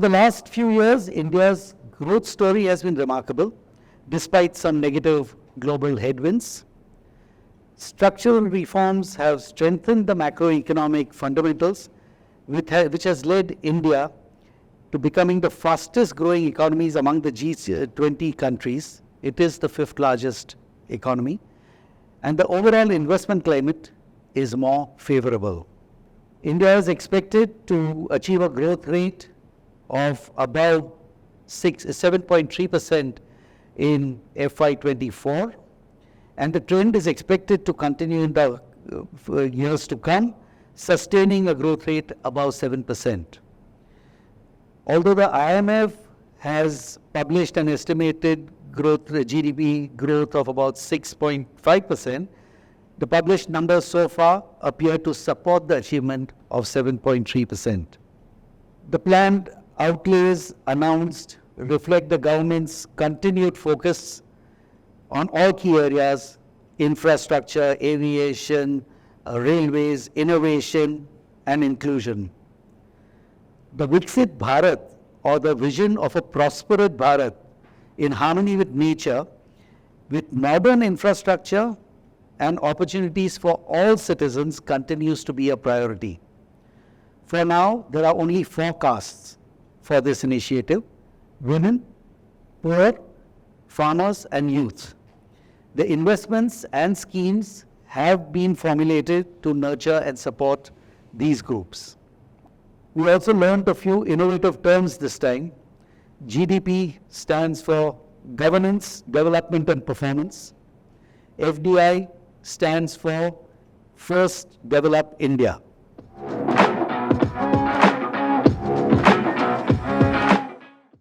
the last few years, India's growth story has been remarkable, despite some negative global headwinds. Structural reforms have strengthened the macroeconomic fundamentals, which has led India to becoming the fastest growing economies among the G20 countries. It is the fifth largest economy, and the overall investment climate is more favorable. India is expected to achieve a growth rate of about 7.3% in FY24, and the trend is expected to continue in the years to come, sustaining a growth rate above 7%. Although the IMF has published an estimated GDP growth of about 6.5%, the published numbers so far appear to support the achievement of 7.3%. The planned outlays announced reflect the government's continued focus on all key areas: infrastructure, aviation, railways, innovation, and inclusion. The Viksit Bharat, or the vision of a prosperous Bharat in harmony with nature, with modern infrastructure and opportunities for all citizens, continues to be a priority. For now, there are only four castes for this initiative: women, poor, farmers, and youth. The investments and schemes have been formulated to nurture and support these groups. We also learned a few innovative terms this time. GDP stands for Governance, Development and Performance. FDI stands for First Develop India.